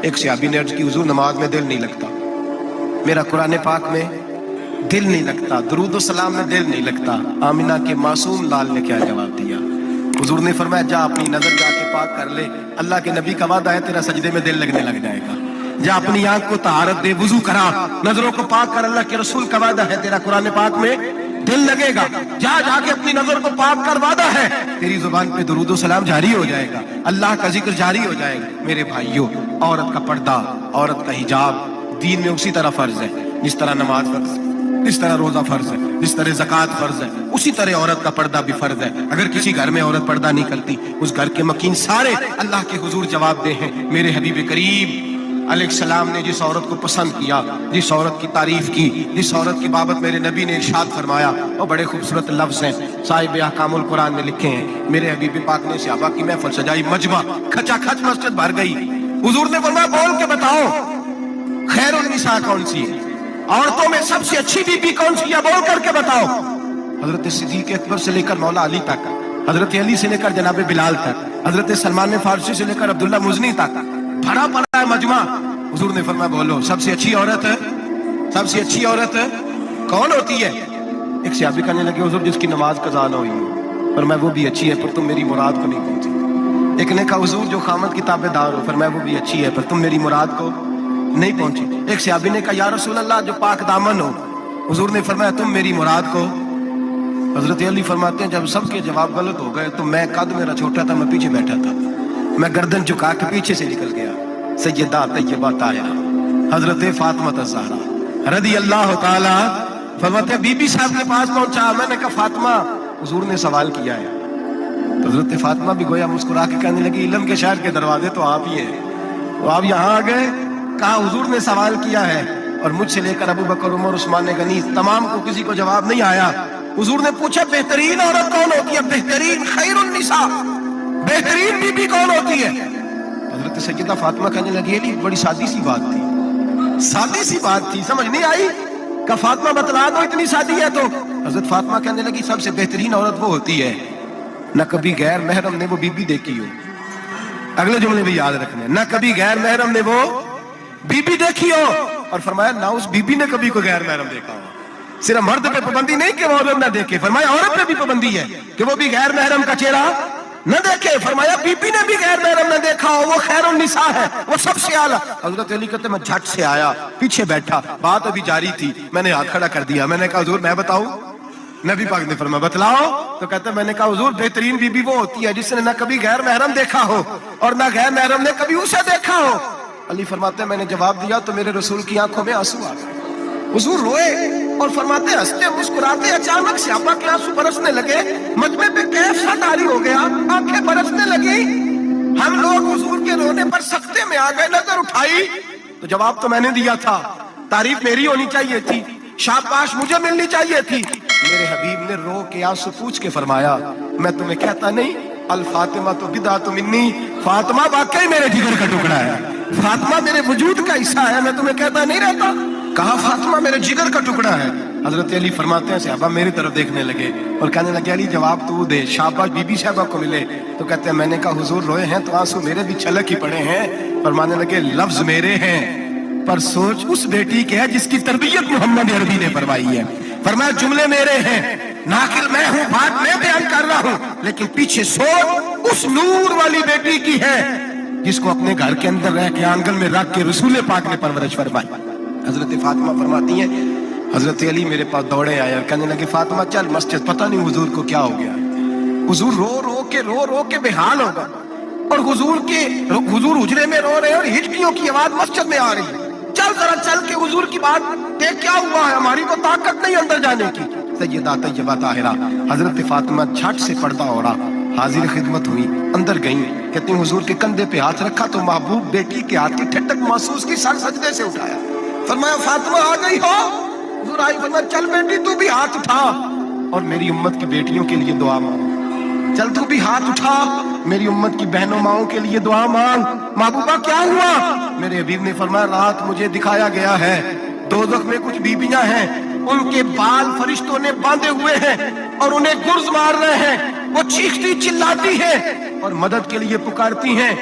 ایک صحابی نے عرض کی حضور نماز میں دل نہیں لگتا، میرا قرآن پاک میں دل نہیں لگتا، درود و سلام میں دل نہیں لگتا۔ آمنہ کے معصوم لال نے کیا جواب دیا؟ حضور نے فرمایا جا اپنی نظر جا کے پاک کر لے، اللہ کے نبی کا وعدہ ہے تیرا سجدے میں دل لگنے لگ جائے گا۔ جا اپنی آنکھ کو طہارت دے، وضو کرا، نظروں کو پاک کر، اللہ کے رسول کا وعدہ ہے تیرا قرآن پاک میں دل لگے گا۔ جا کے اپنی نظر کو پاک کر، وعدہ ہے تیری زبان پہ درود و سلام جاری ہو جائے گا، اللہ کا ذکر جاری ہو جائے گا۔ میرے بھائیوں، عورت کا پردہ، عورت کا حجاب دین میں اسی طرح فرض ہے جس طرح نماز فرض ہے، جس طرح روزہ فرض ہے، جس طرح زکوٰۃ فرض ہے، اسی طرح عورت کا پردہ بھی فرض ہے۔ اگر کسی گھر میں عورت پردہ نہیں کرتی، اس گھر کے مکین سارے اللہ کے حضور جواب دے ہیں۔ میرے حبیب کریم علیہ السلام نے جس عورت کو پسند کیا، جس عورت کی تعریف کی، جس عورت کی بابت میرے نبی نے ارشاد فرمایا، وہ بڑے خوبصورت لفظ ہیں، صاحب احکام القرآن میں لکھے ہیں۔ میرے حبیب پاک نے صحابہ کی محفل سجائی، مجمع کھچا کھچ مسجد بھر گئی۔ حضور نے فرمایا بول کے بتاؤ خیر النساء کون سی ہے، عورتوں میں سب سے اچھی بی بی کون سی ہے، بول کر کے بتاؤ۔ حضرت صدیق اکبر سے لے کر مولا علی تک، حضرت علی سے لے کر جناب بلال تک، حضرت سلمان فارسی سے لے کر عبداللہ مزنی تک بھرا پڑا ہے مجمع۔ حضور نے فرمایا بولو سب سے اچھی عورت ہے، سب سے اچھی عورت کون ہوتی ہے؟ ایک صحابی کہنے لگے حضور جس کی نماز قضا نہ ہوئی ہو، فرمایا وہ بھی اچھی ہے پر تم میری مراد کو نہیں پہنچی۔ ایک نے کہا حضور جو خامد کی تابع دار ہو، فرمایا وہ بھی اچھی ہے پر تم میری مراد کو نہیں پہنچی۔ ایک صحابی نے کہا یا رسول اللہ جو پاک دامن ہو، حضور نے فرمایا تم میری مراد کو۔ حضرت علی فرماتے ہیں جب سب کے جواب غلط ہو گئے تو میں، قد میرا چھوٹا تھا، میں پیچھے بیٹھا تھا، میں گردن جھکا کے پیچھے سے نکل گیا۔ سیدہ طیبہ طاہرہ حضرت فاطمہ الزہرا رضی اللہ تعالی، فرماتے ہیں بی بی صاحب کے پاس پہنچا، میں نے کہا فاطمہ حضور نے سوال کیا ہے۔ حضرت فاطمہ بھی گویا مسکرا کے کہنے لگی علم کے شہر کے دروازے تو آپ ہی ہیں، تو آپ یہاں آ گئے؟ کہا حضور نے سوال کیا ہے اور مجھ سے لے کر ابو بکر عمر عثمان غنی تمام کو کسی کو جواب نہیں آیا۔ حضور نے پوچھا بہترین عورت کون ہوتی ہے، بہترین خیر النساء، بہترین بی بی کون ہوتی ہے؟ حضرت سیدہ فاطمہ کہنے لگی یہ بڑی سادی سی بات تھی، سادی سی بات تھی، سمجھ نہیں آئی؟ کہ فاطمہ بتلا دو اتنی سادی ہے تو۔ حضرت فاطمہ کہنے لگی سب سے بہترین عورت وہ ہوتی ہے نہ کبھی غیر محرم نے وہ بی بی دیکھی ہو، اگلے جملے بھی یاد رکھنے، نہ کبھی غیر محرم نے وہ بی بی دیکھی ہو، اور فرمایا نہ اس بی بی نے کبھی کوئی غیر محرم دیکھا ہو۔ صرف مرد پہ پابندی نہیں کہ وہ عورت نہ دیکھے، فرمایا عورت پہ بھی پابندی ہے کہ وہ بھی غیر محرم کا چہرہ نہ دیکھے، فرمایا بی بی نے بھی غیر محرم نہ دیکھا ہو، وہ خیر النساء ہے، وہ سب سے اعلیٰ۔ حضرت علی کہتے میں جھٹ سے آیا، پیچھے بیٹھا، بات ابھی جاری تھی، میں نے ہاتھ کھڑا کر دیا، میں نے کہا حضور میں بتاؤں؟ نبی پاک نے فرمایا بتلاؤ، تو کہتا میں نے کہا حضور بہترین بی بی وہ ہوتی ہے جس نے نہ کبھی غیر محرم دیکھا ہو اور نہ غیر محرم نے کبھی اسے دیکھا ہو۔ علی فرماتے ہیں میں نے جواب دیا تو میرے رسول کی آنکھوں میں آنسو آ گئے، حضور روئے اور فرماتے ہیں ہنستے مسکراتے اچانک صحابہ کے آنسو برسنے لگے، مجمع پہ کیف سا طاری ہو گیا، آنکھیں برسنے لگی۔ ہم لوگ حضور کے رونے پر سکتے میں آ گئے، نظر اٹھائی تو جواب تو میں نے دیا تھا، تعریف میری ہونی چاہیے تھی، شاباش مجھے ملنی چاہیے تھی۔ میرے حبیب نے رو کے آنسو پوچھ کے فرمایا میں تمہیں کہتا نہیں الفاطمہ تو بدعۃ منی، فاطمہ واقعی میرے جگر کا ٹکڑا ہے، فاطمہ میرے وجود کا حصہ ہے، میں تمہیں کہتا نہیں رہتا؟ کہا فاطمہ میرے جگر کا ٹکڑا ہے۔ حضرت علی فرماتے ہیں صحابہ میری طرف دیکھنے لگے اور کہنے لگے علی جواب تو دے، شاباش بی بی صاحبہ کو ملے۔ تو کہتے ہیں میں نے کہا حضور روئے ہیں تو آنسو میرے بھی چھلک ہی پڑے ہیں، فرمانے لگے لفظ میرے ہیں پر سوچ اس بیٹی کے ہے جس کی تربیت محمد عربی نے فرمائی ہے، فرمایا جملے میرے ہیں، ناقل میں ہوں، بات میں بیان کر رہا ہوں، لیکن پیچھے سوچ اس نور والی بیٹی کی ہے جس کو اپنے گھر کے اندر رہ کے آنگن میں رکھ کے رسول پاک نے پرورش فرمائی۔ حضرت فاطمہ فرماتی ہیں حضرت علی میرے پاس دوڑے آئے اور کہنے لگے فاطمہ چل مسجد، پتہ نہیں حضور کو کیا ہو گیا، حضور رو رو کے بے حال ہوگا، اور حضور حجرے میں رو رہے ہیں اور ہچکیوں کی آواز مسجد میں آ رہی ہے، چل ذرا چل کے حضور کی بات دیکھ کیا ہوا ہے، ہماری تو طاقت نہیں اندر جانے کی۔ سیدہ طیبہ طاہرہ حضرت فاطمہ جھٹ سے پردہ اوڑا، حاضر خدمت ہوئی، اندر گئیں، کہتی ہیں حضور کے کندھے پہ ہاتھ رکھا تو محبوب بیٹی کے ہاتھ کی ٹھنڈک محسوس کی، سر سجدے سے اٹھایا، فرمایا فاطمہ آ گئی ہو؟ حضور آئی، فرمایا چل بیٹی تو بھی ہاتھ اٹھا اور میری امت کی بیٹیوں کے لیے دعا مانگ، چل تو بھی ہاتھ اٹھا میری امت کی بہنوں ماؤں کے لیے دعا مانگ۔ محبوبہ کیا ہوا؟ میرے حبیب نے فرمایا رات مجھے دکھایا گیا ہے دوزخ میں کچھ بیبیاں ہیں، ان کے بال فرشتوں نے باندھے ہوئے ہیں اور انہیں گرز مار رہے ہیں، وہ چیختی چلاتی ہیں اور مدد کے لیے پکارتی ہیں،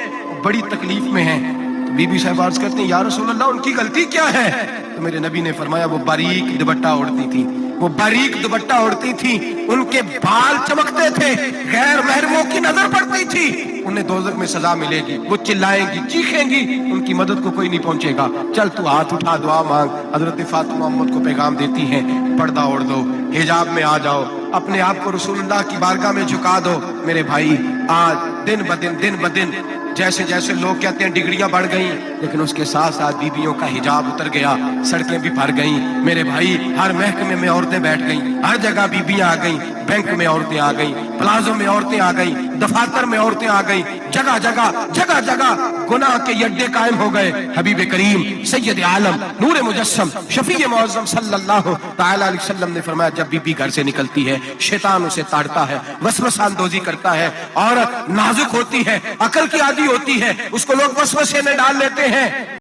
بڑی تکلیف میں ہیں۔ تو بی بی صاحب عرض کرتے ہیں یا رسول اللہ ان کی غلطی کیا ہے؟ تو میرے نبی نے فرمایا وہ باریک دوپٹہ اوڑھتی تھی، وہ باریک دوپٹہ اوڑھتی تھی، ان کے بال چمکتے تھے، غیر محرموں کی نظر پڑتی تھی، انہیں دوزخ میں سزا ملے گی، وہ چلائیں گی، چیخیں گی، ان کی مدد کو کوئی نہیں پہنچے گا، چل تو ہاتھ اٹھا دعا مانگ۔ حضرت فاطمہ محمد کو پیغام دیتی ہیں پردہ اوڑھ دو، حجاب میں آ جاؤ، اپنے آپ کو رسول اللہ کی بارگاہ میں جھکا دو۔ میرے بھائی آج دن بدن جیسے جیسے لوگ کہتے ہیں ڈگریاں بڑھ گئیں، لیکن اس کے ساتھ ساتھ بیویوں کا حجاب اتر گیا، سڑکیں بھی بھر گئیں۔ میرے بھائی ہر محکمے میں عورتیں بیٹھ گئیں، ہر جگہ بیویاں آ گئیں، بینک میں عورتیں آ گئیں، پلازوں میں عورتیں آ گئیں، دفاتر میں عورتیں آ گئیں، جگہ جگہ گناہ کے اڈے قائم ہو گئے۔ حبیب کریم سید عالم نور مجسم شفیع معظم صلی اللہ تعالی علیہ وسلم نے فرمایا جب بیوی گھر سے نکلتی ہے شیطان اسے تاڑتا ہے، وسوسہ اندوزی کرتا ہے، عورت نازک ہوتی ہے، عقل کی عادی ہوتی ہے، اس کو لوگ وسوسے میں ڈال لیتے ہیں۔